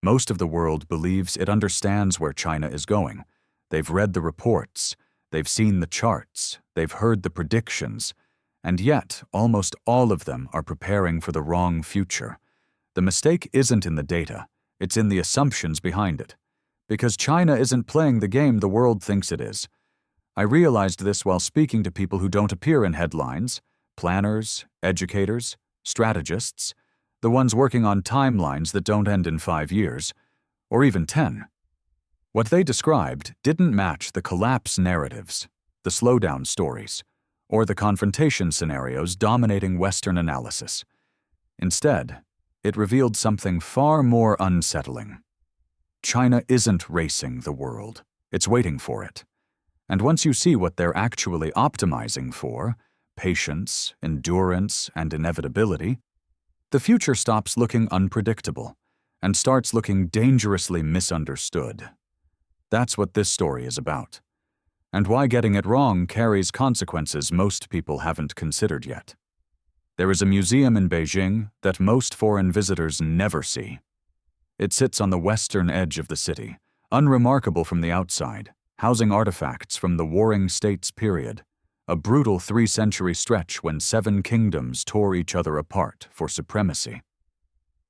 Most of the world believes it understands where China is going. They've read the reports, they've seen the charts, they've heard the predictions, and yet almost all of them are preparing for the wrong future. The mistake isn't in the data, it's in the assumptions behind it. Because China isn't playing the game the world thinks it is. I realized this while speaking to people who don't appear in headlines: planners, educators, strategists, the ones working on timelines that don't end in 5 years, or even 10. What they described didn't match the collapse narratives, the slowdown stories, or the confrontation scenarios dominating Western analysis. Instead, it revealed something far more unsettling. China isn't racing the world, it's waiting for it. And once you see what they're actually optimizing for, patience, endurance, and inevitability, the future stops looking unpredictable and starts looking dangerously misunderstood. That's what this story is about, and why getting it wrong carries consequences most people haven't considered yet. There is a museum in Beijing that most foreign visitors never see. It sits on the western edge of the city, unremarkable from the outside, housing artifacts from the Warring States period, a brutal 3-century stretch when 7 kingdoms tore each other apart for supremacy.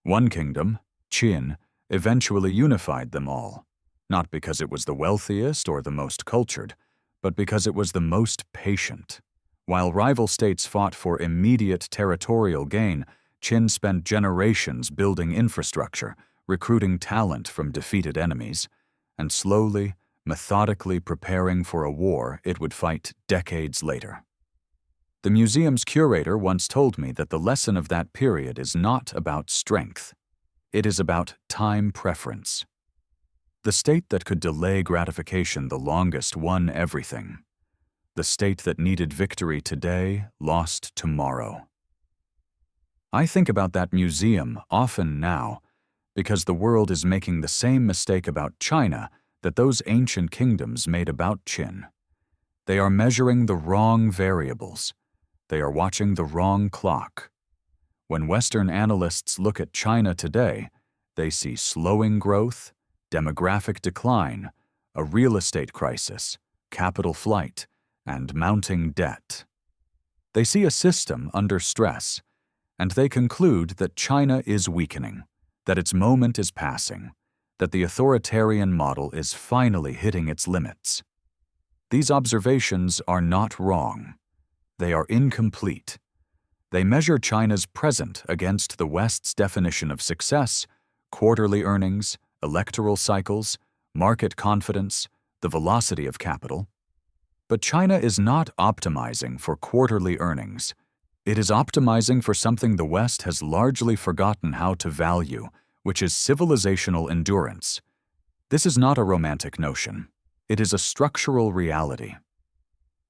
One kingdom, Qin, eventually unified them all, not because it was the wealthiest or the most cultured, but because it was the most patient. While rival states fought for immediate territorial gain, Qin spent generations building infrastructure, recruiting talent from defeated enemies, and slowly, methodically preparing for a war it would fight decades later. The museum's curator once told me that the lesson of that period is not about strength. It is about time preference. The state that could delay gratification the longest won everything. The state that needed victory today lost tomorrow. I think about that museum often now because the world is making the same mistake about China that those ancient kingdoms made about Qin. They are measuring the wrong variables. They are watching the wrong clock. When Western analysts look at China today, they see slowing growth, demographic decline, a real estate crisis, capital flight, and mounting debt. They see a system under stress, and they conclude that China is weakening, that its moment is passing, that the authoritarian model is finally hitting its limits. These observations are not wrong. They are incomplete. They measure China's present against the West's definition of success, quarterly earnings, electoral cycles, market confidence, the velocity of capital. But China is not optimizing for quarterly earnings. It is optimizing for something the West has largely forgotten how to value, which is civilizational endurance. This is not a romantic notion. It is a structural reality.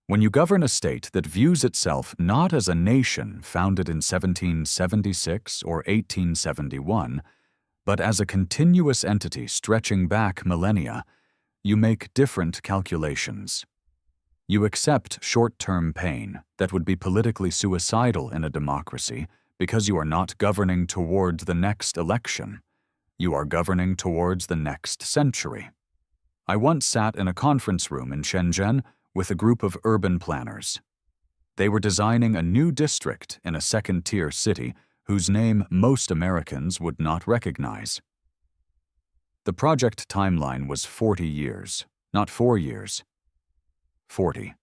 When you govern a state that views itself not as a nation founded in 1776 or 1871, but as a continuous entity stretching back millennia, you make different calculations. You accept short-term pain that would be politically suicidal in a democracy because you are not governing towards the next election. You are governing towards the next century. I once sat in a conference room in Shenzhen with a group of urban planners. They were designing a new district in a second-tier city whose name most Americans would not recognize. The project timeline was 40 years, not 4 years. 40.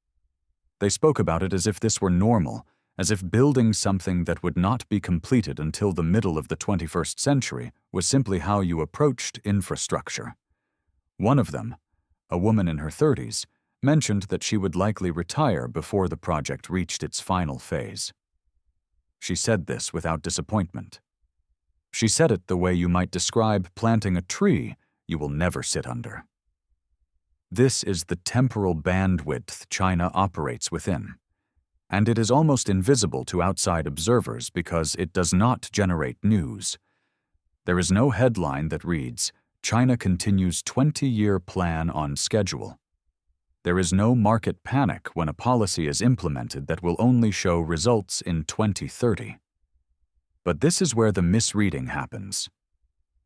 They spoke about it as if this were normal, as if building something that would not be completed until the middle of the 21st century was simply how you approached infrastructure. One of them, a woman in her 30s, mentioned that she would likely retire before the project reached its final phase. She said this without disappointment. She said it the way you might describe planting a tree you will never sit under. This is the temporal bandwidth China operates within, and it is almost invisible to outside observers because it does not generate news. There is no headline that reads, "China continues 20-year plan on schedule." There is no market panic when a policy is implemented that will only show results in 2030. But this is where the misreading happens.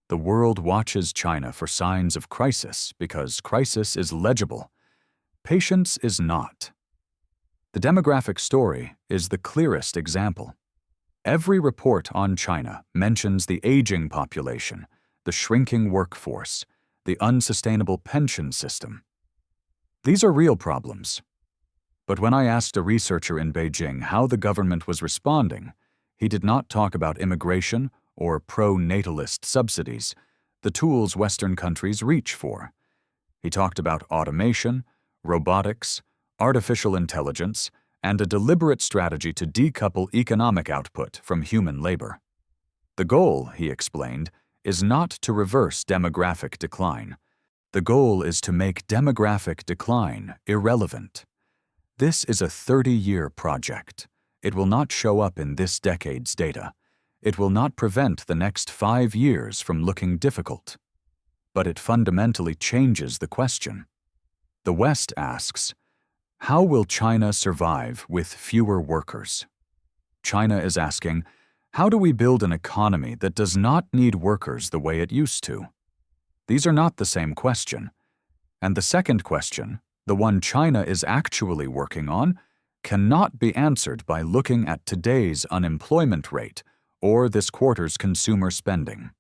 The world watches China for signs of crisis because crisis is legible. Patience is not. The demographic story is the clearest example. Every report on China mentions the aging population, the shrinking workforce, the unsustainable pension system. These are real problems. But when I asked a researcher in Beijing how the government was responding, he did not talk about immigration or pro-natalist subsidies, the tools Western countries reach for. He talked about automation, robotics, artificial intelligence, and a deliberate strategy to decouple economic output from human labor. The goal, he explained, is not to reverse demographic decline. The goal is to make demographic decline irrelevant. This is a 30-year project. It will not show up in this decade's data. It will not prevent the next 5 years from looking difficult. But it fundamentally changes the question. The West asks, how will China survive with fewer workers? China is asking, how do we build an economy that does not need workers the way it used to? These are not the same question. And the second question, the one China is actually working on, cannot be answered by looking at today's unemployment rate or this quarter's consumer spending.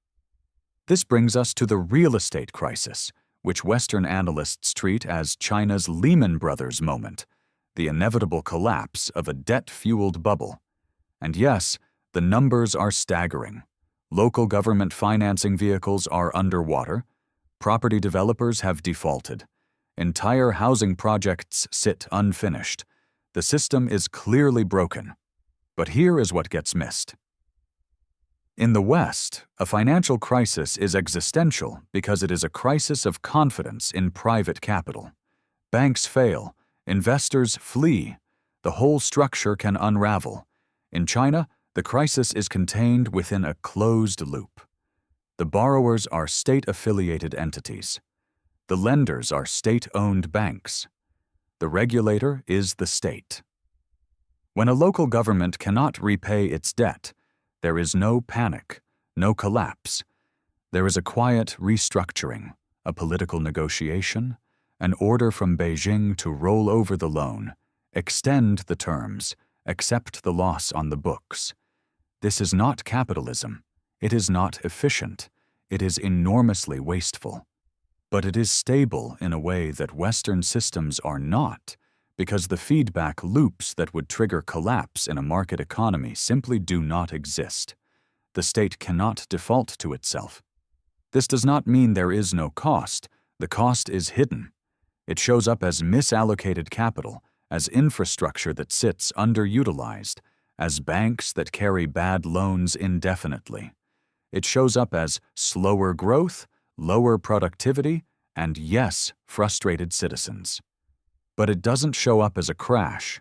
This brings us to the real estate crisis, which Western analysts treat as China's Lehman Brothers moment, the inevitable collapse of a debt-fueled bubble. And yes, the numbers are staggering. Local government financing vehicles are underwater. Property developers have defaulted. Entire housing projects sit unfinished. The system is clearly broken. But here is what gets missed. In the West, a financial crisis is existential because it is a crisis of confidence in private capital. Banks fail, investors flee, the whole structure can unravel. In China, the crisis is contained within a closed loop. The borrowers are state-affiliated entities. The lenders are state-owned banks. The regulator is the state. When a local government cannot repay its debt, there is no panic, no collapse. There is a quiet restructuring, a political negotiation, an order from Beijing to roll over the loan, extend the terms, accept the loss on the books. This is not capitalism. It is not efficient. It is enormously wasteful. But it is stable in a way that Western systems are not, because the feedback loops that would trigger collapse in a market economy simply do not exist. The state cannot default to itself. This does not mean there is no cost. The cost is hidden. It shows up as misallocated capital, as infrastructure that sits underutilized, as banks that carry bad loans indefinitely. It shows up as slower growth, lower productivity, and yes, frustrated citizens. But it doesn't show up as a crash.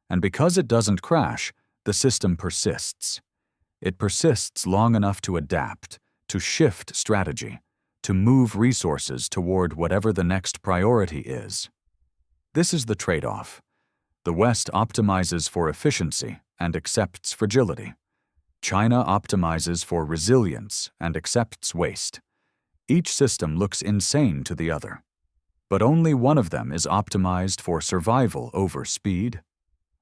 And because it doesn't crash, the system persists. It persists long enough to adapt, to shift strategy, to move resources toward whatever the next priority is. This is the trade-off. The West optimizes for efficiency and accepts fragility. China optimizes for resilience and accepts waste. Each system looks insane to the other. But only one of them is optimized for survival over speed.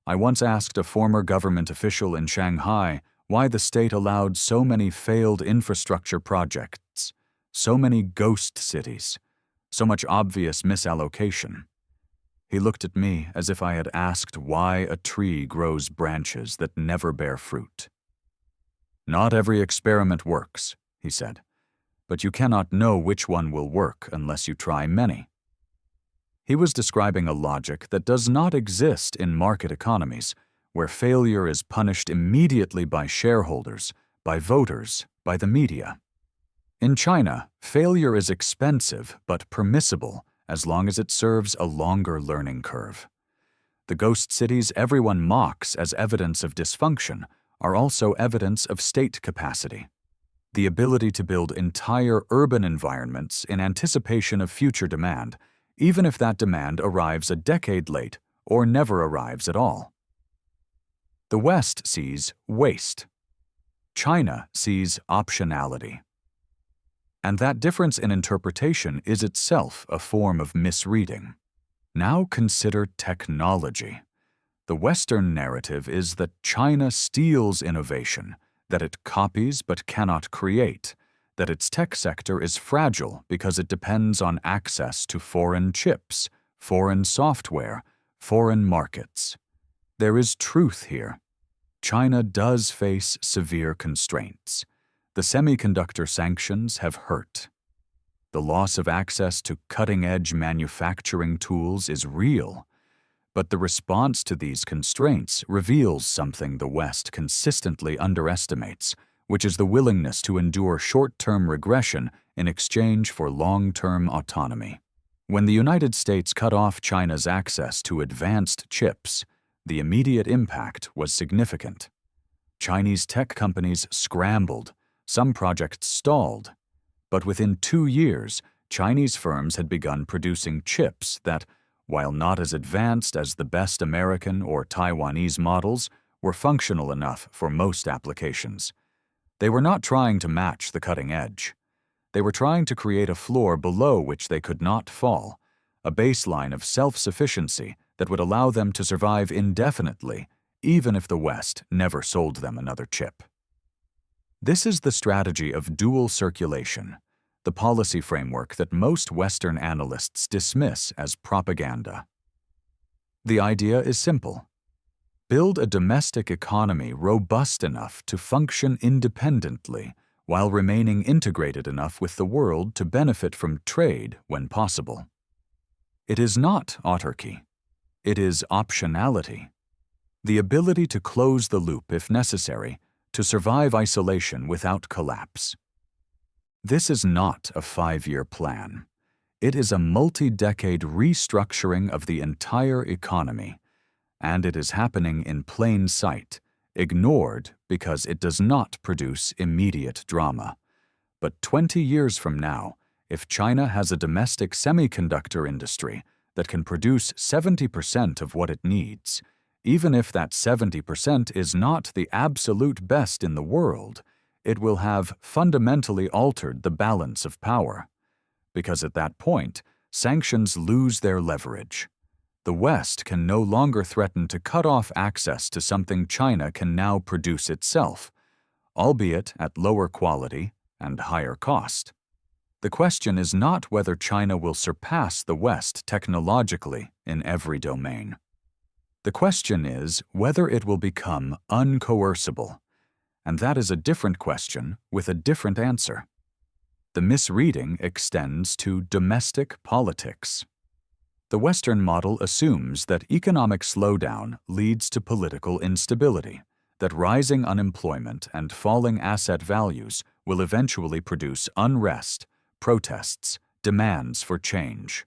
I once asked a former government official in Shanghai why the state allowed so many failed infrastructure projects, so many ghost cities, so much obvious misallocation. He looked at me as if I had asked why a tree grows branches that never bear fruit. "Not every experiment works," he said, "but you cannot know which one will work unless you try many." He was describing a logic that does not exist in market economies, where failure is punished immediately by shareholders, by voters, by the media. In China, failure is expensive but permissible as long as it serves a longer learning curve. The ghost cities everyone mocks as evidence of dysfunction are also evidence of state capacity. The ability to build entire urban environments in anticipation of future demand, even if that demand arrives a decade late or never arrives at all. The West sees waste. China sees optionality. And that difference in interpretation is itself a form of misreading. Now consider technology. The Western narrative is that China steals innovation, that it copies but cannot create, that its tech sector is fragile because it depends on access to foreign chips, foreign software, foreign markets. There is truth here. China does face severe constraints. The semiconductor sanctions have hurt. The loss of access to cutting-edge manufacturing tools is real. But the response to these constraints reveals something the West consistently underestimates, which is the willingness to endure short-term regression in exchange for long-term autonomy. When the United States cut off China's access to advanced chips, the immediate impact was significant. Chinese tech companies scrambled, some projects stalled, but within 2 years, Chinese firms had begun producing chips that, while not as advanced as the best American or Taiwanese models, were functional enough for most applications. They were not trying to match the cutting edge. They were trying to create a floor below which they could not fall, a baseline of self-sufficiency that would allow them to survive indefinitely, even if the West never sold them another chip. This is the strategy of dual circulation, the policy framework that most Western analysts dismiss as propaganda. The idea is simple. Build a domestic economy robust enough to function independently while remaining integrated enough with the world to benefit from trade when possible. It is not autarky. It is optionality. The ability to close the loop if necessary, to survive isolation without collapse. This is not a 5-year plan. It is a multi-decade restructuring of the entire economy, and it is happening in plain sight, ignored because it does not produce immediate drama. But 20 years from now, if China has a domestic semiconductor industry that can produce 70% of what it needs, even if that 70% is not the absolute best in the world, it will have fundamentally altered the balance of power. Because at that point, sanctions lose their leverage. The West can no longer threaten to cut off access to something China can now produce itself, albeit at lower quality and higher cost. The question is not whether China will surpass the West technologically in every domain. The question is whether it will become uncoercible, and that is a different question with a different answer. The misreading extends to domestic politics. The Western model assumes that economic slowdown leads to political instability, that rising unemployment and falling asset values will eventually produce unrest, protests, demands for change.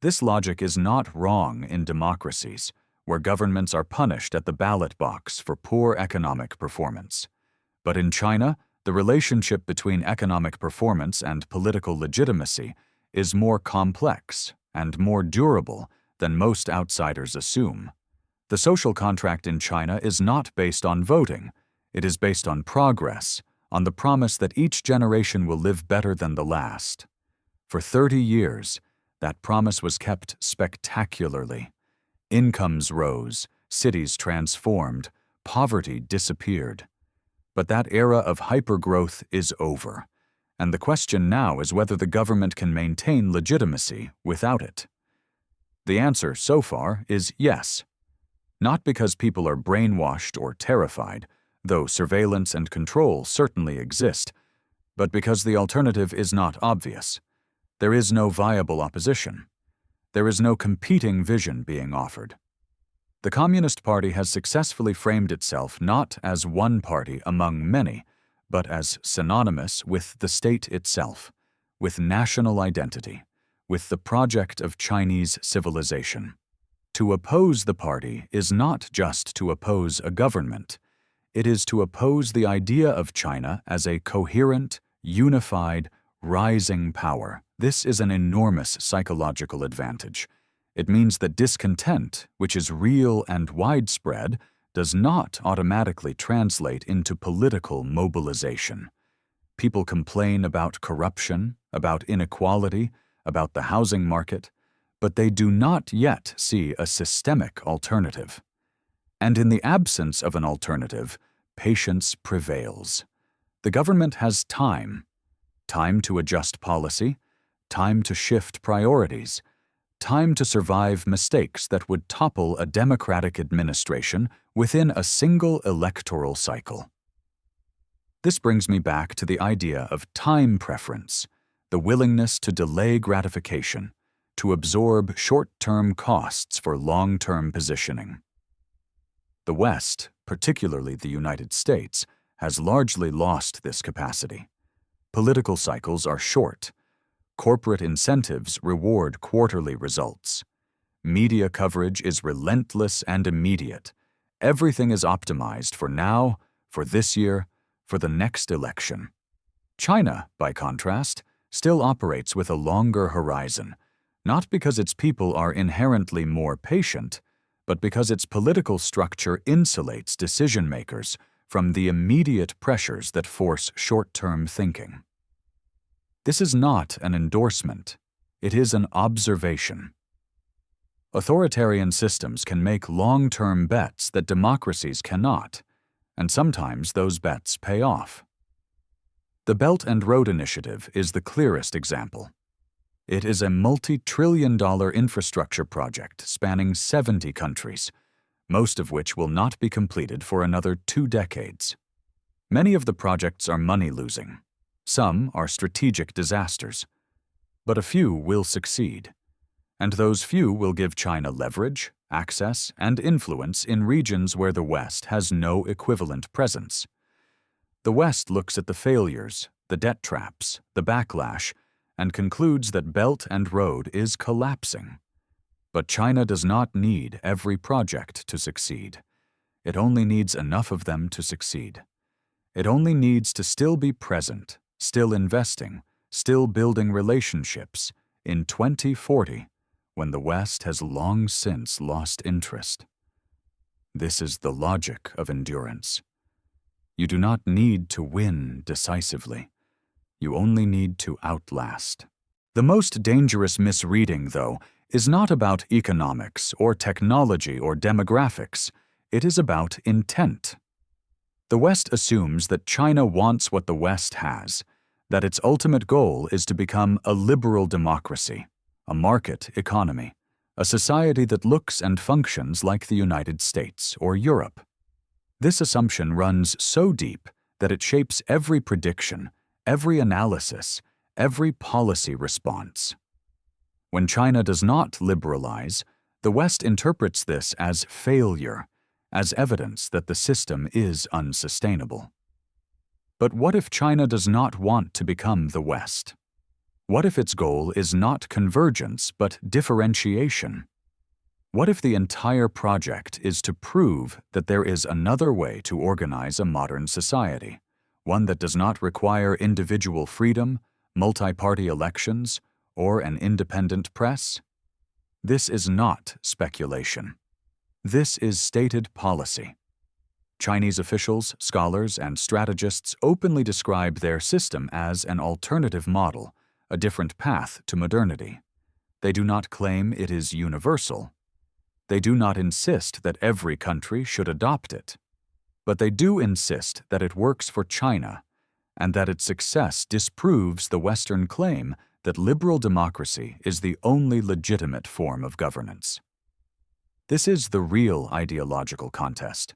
This logic is not wrong in democracies, where governments are punished at the ballot box for poor economic performance. But in China, the relationship between economic performance and political legitimacy is more complex and more durable than most outsiders assume. The social contract in China is not based on voting. It is based on progress, on the promise that each generation will live better than the last. For 30 years, that promise was kept spectacularly. Incomes rose, cities transformed, poverty disappeared. But that era of hypergrowth is over, and the question now is whether the government can maintain legitimacy without it. The answer so far is yes. Not because people are brainwashed or terrified, though surveillance and control certainly exist, but because the alternative is not obvious. There is no viable opposition. There is no competing vision being offered. The Communist Party has successfully framed itself not as one party among many, but as synonymous with the state itself, with national identity, with the project of Chinese civilization. To oppose the party is not just to oppose a government. It is to oppose the idea of China as a coherent, unified, rising power. This is an enormous psychological advantage. It means that discontent, which is real and widespread, does not automatically translate into political mobilization. People complain about corruption, about inequality, about the housing market, but they do not yet see a systemic alternative. And in the absence of an alternative, patience prevails. The government has time to adjust policy, time to shift priorities, time to survive mistakes that would topple a democratic administration within a single electoral cycle. This brings me back to the idea of time preference, the willingness to delay gratification, to absorb short-term costs for long-term positioning. The West, particularly the United States, has largely lost this capacity. Political cycles are short. Corporate incentives reward quarterly results. Media coverage is relentless and immediate. Everything is optimized for now, for this year, for the next election. China, by contrast, still operates with a longer horizon, not because its people are inherently more patient, but because its political structure insulates decision-makers from the immediate pressures that force short-term thinking. This is not an endorsement. It is an observation. Authoritarian systems can make long-term bets that democracies cannot, and sometimes those bets pay off. The Belt and Road Initiative is the clearest example. It is a multi-trillion-dollar infrastructure project spanning 70 countries, most of which will not be completed for another 2 decades. Many of the projects are money-losing. Some are strategic disasters. But a few will succeed. And those few will give China leverage, access, and influence in regions where the West has no equivalent presence. The West looks at the failures, the debt traps, the backlash, and concludes that Belt and Road is collapsing. But China does not need every project to succeed. It only needs enough of them to succeed. It only needs to still be present, still investing, still building relationships in 2040, when the West has long since lost interest. This is the logic of endurance. You do not need to win decisively. You only need to outlast. The most dangerous misreading, though, is not about economics or technology or demographics. It is about intent. The West assumes that China wants what the West has, that its ultimate goal is to become a liberal democracy, a market economy, a society that looks and functions like the United States or Europe. This assumption runs so deep that it shapes every prediction, every analysis, every policy response. When China does not liberalize, the West interprets this as failure, as evidence that the system is unsustainable. But what if China does not want to become the West? What if its goal is not convergence but differentiation? What if the entire project is to prove that there is another way to organize a modern society, one that does not require individual freedom, multi-party elections, or an independent press? This is not speculation. This is stated policy. Chinese officials, scholars, and strategists openly describe their system as an alternative model, a different path to modernity. They do not claim it is universal. They do not insist that every country should adopt it. But they do insist that it works for China, and that its success disproves the Western claim that liberal democracy is the only legitimate form of governance. This is the real ideological contest.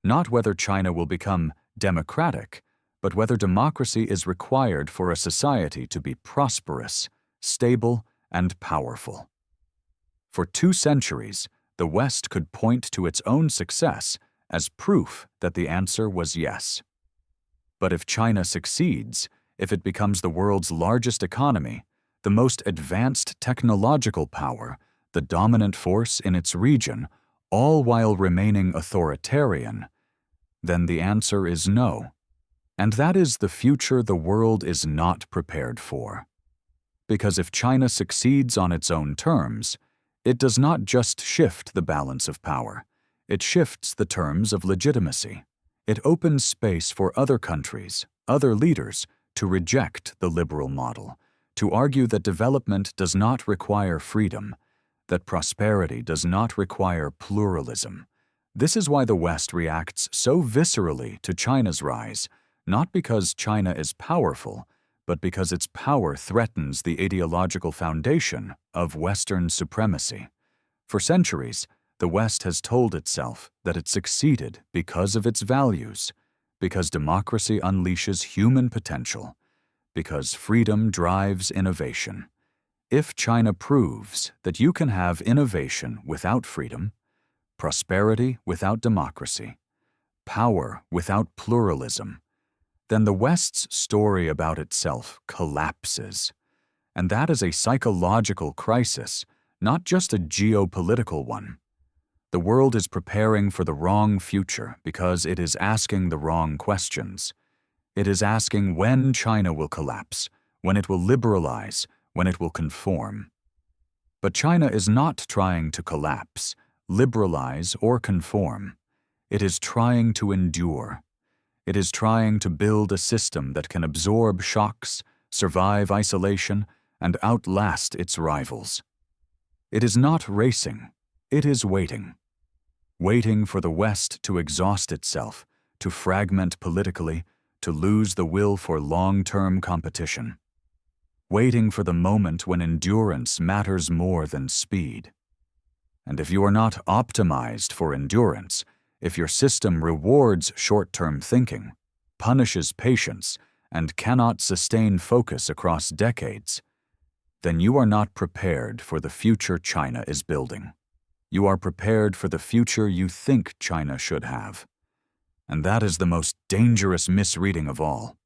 Not whether China will become democratic, but whether democracy is required for a society to be prosperous, stable, and powerful. For 2 centuries, the West could point to its own success as proof that the answer was yes. But if China succeeds, if it becomes the world's largest economy, the most advanced technological power, the dominant force in its region, all while remaining authoritarian, then the answer is no. And that is the future the world is not prepared for. Because if China succeeds on its own terms, it does not just shift the balance of power, it shifts the terms of legitimacy. It opens space for other countries, other leaders, to reject the liberal model, to argue that development does not require freedom, that prosperity does not require pluralism. This is why the West reacts so viscerally to China's rise, not because China is powerful, but because its power threatens the ideological foundation of Western supremacy. For centuries, the West has told itself that it succeeded because of its values, because democracy unleashes human potential, because freedom drives innovation. If China proves that you can have innovation without freedom, prosperity without democracy, power without pluralism, then the West's story about itself collapses. And that is a psychological crisis, not just a geopolitical one. The world is preparing for the wrong future because it is asking the wrong questions. It is asking when China will collapse, when it will liberalize, when it will conform. But China is not trying to collapse, liberalize, or conform. It is trying to endure. It is trying to build a system that can absorb shocks, survive isolation, and outlast its rivals. It is not racing, it is waiting. Waiting for the West to exhaust itself, to fragment politically, to lose the will for long-term competition. Waiting for the moment when endurance matters more than speed. And if you are not optimized for endurance, if your system rewards short-term thinking, punishes patience, and cannot sustain focus across decades, then you are not prepared for the future China is building. You are prepared for the future you think China should have. And that is the most dangerous misreading of all.